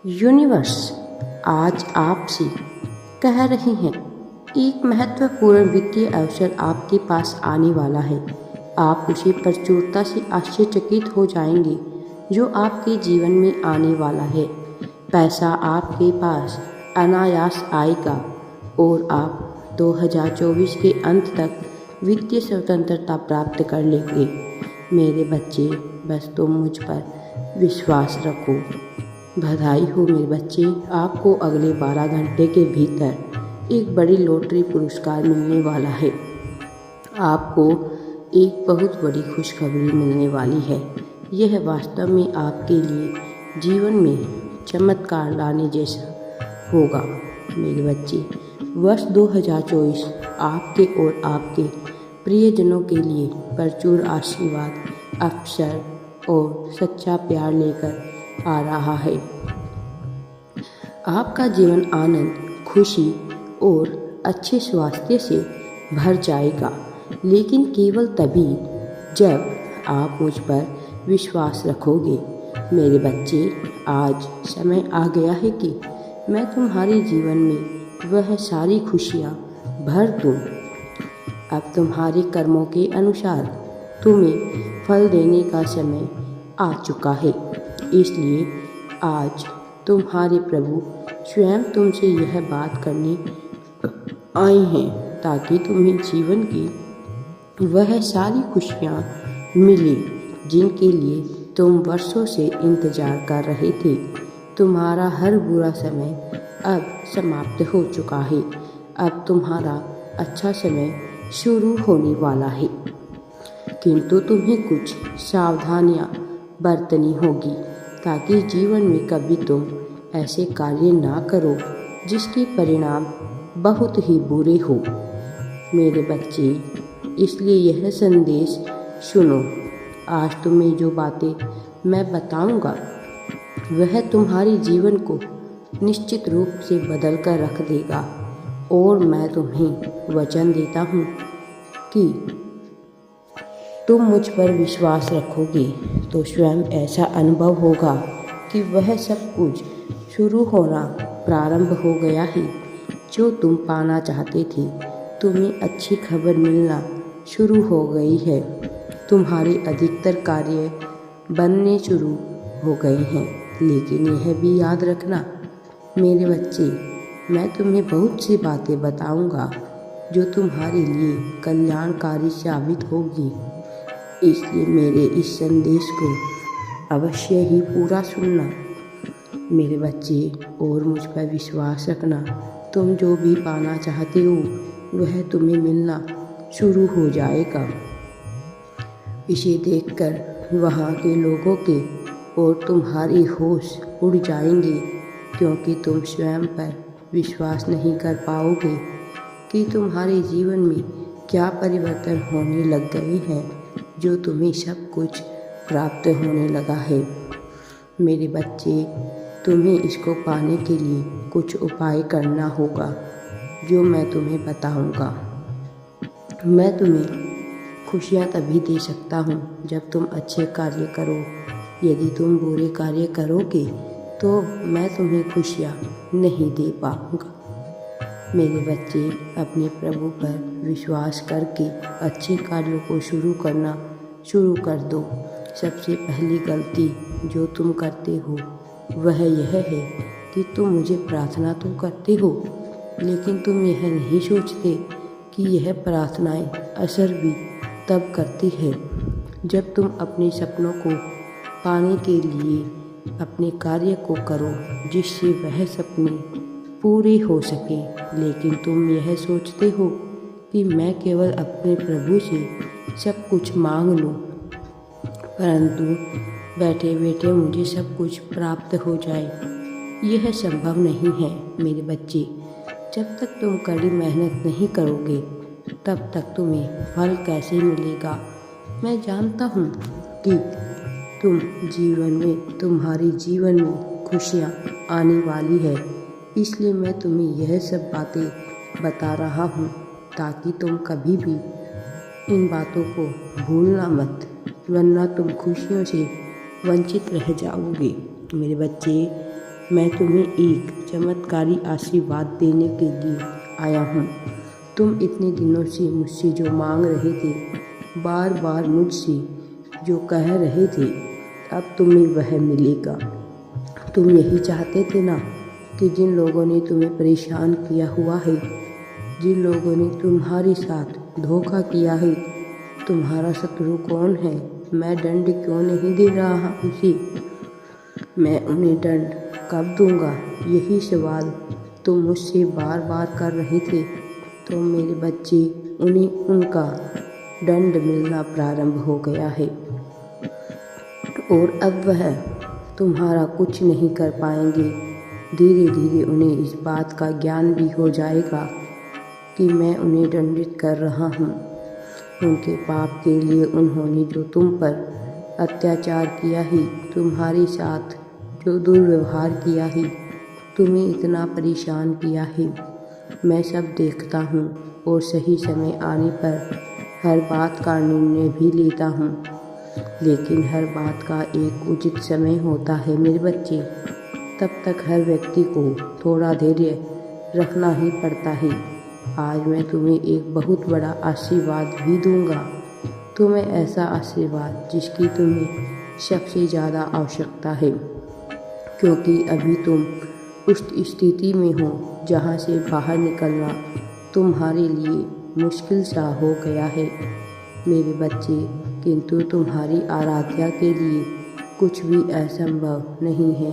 Universe आज आपसे कह रहे हैं, एक महत्वपूर्ण वित्तीय अवसर आपके पास आने वाला है। आप उसे प्रचुरता से आश्चर्यचकित हो जाएंगे जो आपके जीवन में आने वाला है। पैसा आपके पास अनायास आएगा और आप 2024 के अंत तक वित्तीय स्वतंत्रता प्राप्त कर लेंगे। मेरे बच्चे, बस तुम मुझ पर विश्वास रखो। बधाई हो मेरे बच्चे, आपको अगले 12 घंटे के भीतर एक बड़ी लॉटरी पुरस्कार मिलने वाला है। आपको एक बहुत बड़ी खुशखबरी मिलने वाली है। यह वास्तव में आपके लिए जीवन में चमत्कार लाने जैसा होगा। मेरे बच्चे, वर्ष 2024 आपके और आपके प्रियजनों के लिए प्रचुर आशीर्वाद, अवसर और सच्चा प्यार लेकर आ रहा है। आपका जीवन आनंद, खुशी और अच्छे स्वास्थ्य से भर जाएगा, लेकिन केवल तभी जब आप मुझ पर विश्वास रखोगे। मेरे बच्चे, आज समय आ गया है कि मैं तुम्हारे जीवन में वह सारी खुशियाँ भर दूँ। अब तुम्हारे कर्मों के अनुसार तुम्हें फल देने का समय आ चुका है। इसलिए आज तुम्हारे प्रभु स्वयं तुमसे यह बात करने आए हैं ताकि तुम्हें जीवन की वह सारी खुशियाँ मिले जिनके लिए तुम वर्षों से इंतजार कर रहे थे। तुम्हारा हर बुरा समय अब समाप्त हो चुका है। अब तुम्हारा अच्छा समय शुरू होने वाला है, किंतु तुम्हें कुछ सावधानियाँ बरतनी होगी ताकि जीवन में कभी तुम ऐसे कार्य ना करो जिसके परिणाम बहुत ही बुरे हो। मेरे बच्चे, इसलिए यह संदेश सुनो। आज तुम्हें जो बातें मैं बताऊंगा वह तुम्हारे जीवन को निश्चित रूप से बदल कर रख देगा, और मैं तुम्हें वचन देता हूँ कि तुम मुझ पर विश्वास रखोगे तो स्वयं ऐसा अनुभव होगा कि वह सब कुछ शुरू होना प्रारंभ हो गया है जो तुम पाना चाहते थे। तुम्हें अच्छी खबर मिलना शुरू हो गई है। तुम्हारे अधिकतर कार्य बनने शुरू हो गए हैं, लेकिन यह भी याद रखना मेरे बच्चे, मैं तुम्हें बहुत सी बातें बताऊंगा जो तुम्हारे लिए कल्याणकारी साबित होगी। इसलिए मेरे इस संदेश को अवश्य ही पूरा सुनना मेरे बच्चे, और मुझ पर विश्वास रखना। तुम जो भी पाना चाहते हो वह तुम्हें मिलना शुरू हो जाएगा। इसे देखकर वहाँ के लोगों के और तुम्हारी होश उड़ जाएंगे, क्योंकि तुम स्वयं पर विश्वास नहीं कर पाओगे कि तुम्हारे जीवन में क्या परिवर्तन होने लग गए हैं, जो तुम्हें सब कुछ प्राप्त होने लगा है। मेरे बच्चे, तुम्हें इसको पाने के लिए कुछ उपाय करना होगा जो मैं तुम्हें बताऊंगा। मैं तुम्हें खुशियाँ तभी दे सकता हूँ जब तुम अच्छे कार्य करो। यदि तुम बुरे कार्य करोगे तो मैं तुम्हें खुशियाँ नहीं दे पाऊँगा। मेरे बच्चे, अपने प्रभु पर विश्वास करके अच्छे कार्यों को शुरू करना शुरू कर दो। सबसे पहली गलती जो तुम करते हो वह यह है कि तुम मुझे प्रार्थना तो करते हो, लेकिन तुम यह नहीं सोचते कि यह प्रार्थनाएं असर भी तब करती है जब तुम अपने सपनों को पाने के लिए अपने कार्य को करो जिससे वह सपने पूरे हो सके। लेकिन तुम यह सोचते हो कि मैं केवल अपने प्रभु से सब कुछ मांग लूं, परंतु बैठे बैठे मुझे सब कुछ प्राप्त हो जाए। यह संभव नहीं है मेरे बच्चे। जब तक तुम कड़ी मेहनत नहीं करोगे तब तक तुम्हें फल कैसे मिलेगा। मैं जानता हूँ कि तुम्हारे जीवन में खुशियाँ आने वाली है, इसलिए मैं तुम्हें यह सब बातें बता रहा हूँ ताकि तुम कभी भी इन बातों को भूलना मत, वरना तुम खुशियों से वंचित रह जाओगे। मेरे बच्चे, मैं तुम्हें एक चमत्कारी आशीर्वाद देने के लिए आया हूँ। तुम इतने दिनों से मुझसे जो मांग रहे थे, बार बार मुझसे जो कह रहे थे, अब तुम्हें वह मिलेगा। तुम यही चाहते थे ना कि जिन लोगों ने तुम्हें परेशान किया हुआ है, जिन लोगों ने तुम्हारे साथ धोखा किया है, तुम्हारा शत्रु कौन है, मैं दंड क्यों नहीं दे रहा उसे, मैं उन्हें दंड कब दूंगा, यही सवाल तुम मुझसे बार बार कर रहे थे। तो मेरे बच्चे, उन्हें उनका दंड मिलना प्रारंभ हो गया है और अब वह तुम्हारा कुछ नहीं कर पाएंगे। धीरे धीरे उन्हें इस बात का ज्ञान भी हो जाएगा कि मैं उन्हें दंडित कर रहा हूँ। उनके पाप के लिए उन्होंने जो तुम पर अत्याचार किया है, तुम्हारे साथ जो दुर्व्यवहार किया है, तुम्हें इतना परेशान किया है, मैं सब देखता हूँ और सही समय आने पर हर बात का निर्णय भी लेता हूँ। लेकिन हर बात का एक उचित समय होता है मेरे बच्चे। तब तक हर व्यक्ति को थोड़ा धैर्य रखना ही पड़ता है। आज मैं तुम्हें एक बहुत बड़ा आशीर्वाद भी दूंगा, तुम्हें ऐसा आशीर्वाद जिसकी तुम्हें सबसे ज़्यादा आवश्यकता है, क्योंकि अभी तुम उस स्थिति में हो जहाँ से बाहर निकलना तुम्हारे लिए मुश्किल सा हो गया है मेरे बच्चे। किंतु तुम्हारी आराध्या के लिए कुछ भी असंभव नहीं है,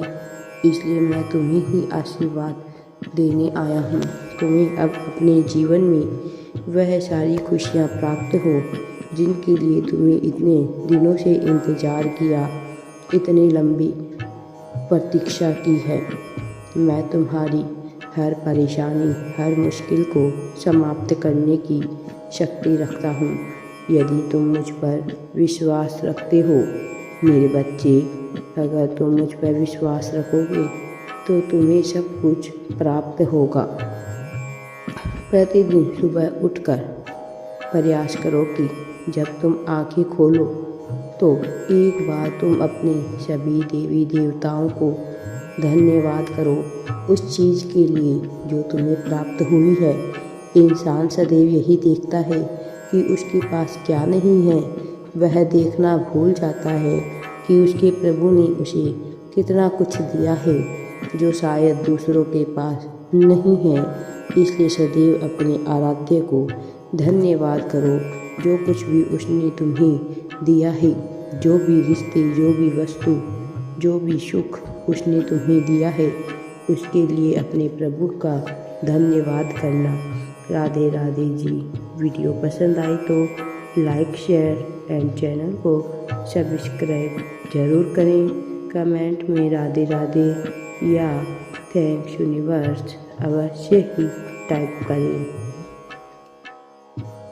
इसलिए मैं तुम्हें ही आशीर्वाद देने आया हूँ। तुम्हें अब अपने जीवन में वह सारी खुशियाँ प्राप्त हो जिनके लिए तुम्हें इतने दिनों से इंतज़ार किया, इतनी लंबी प्रतीक्षा की है। मैं तुम्हारी हर परेशानी, हर मुश्किल को समाप्त करने की शक्ति रखता हूँ, यदि तुम मुझ पर विश्वास रखते हो मेरे बच्चे। अगर तुम मुझ पर विश्वास रखोगे तो तुम्हें सब कुछ प्राप्त होगा। प्रतिदिन सुबह उठकर प्रयास करो कि जब तुम आंखें खोलो तो एक बार तुम अपने सभी देवी देवताओं को धन्यवाद करो उस चीज़ के लिए जो तुम्हें प्राप्त हुई है। इंसान सदैव यही देखता है कि उसके पास क्या नहीं है, वह देखना भूल जाता है कि उसके प्रभु ने उसे कितना कुछ दिया है जो शायद दूसरों के पास नहीं है। इसलिए सदैव अपने आराध्य को धन्यवाद करो जो कुछ भी उसने तुम्हें दिया है, जो भी रिश्ते, जो भी वस्तु, जो भी सुख उसने तुम्हें दिया है, उसके लिए अपने प्रभु का धन्यवाद करना। राधे राधे जी। वीडियो पसंद आई तो लाइक, शेयर एंड चैनल को सब्सक्राइब ज़रूर करें। कमेंट में राधे राधे या थैंक्स यूनिवर्स अवश्य ही टाइप करें।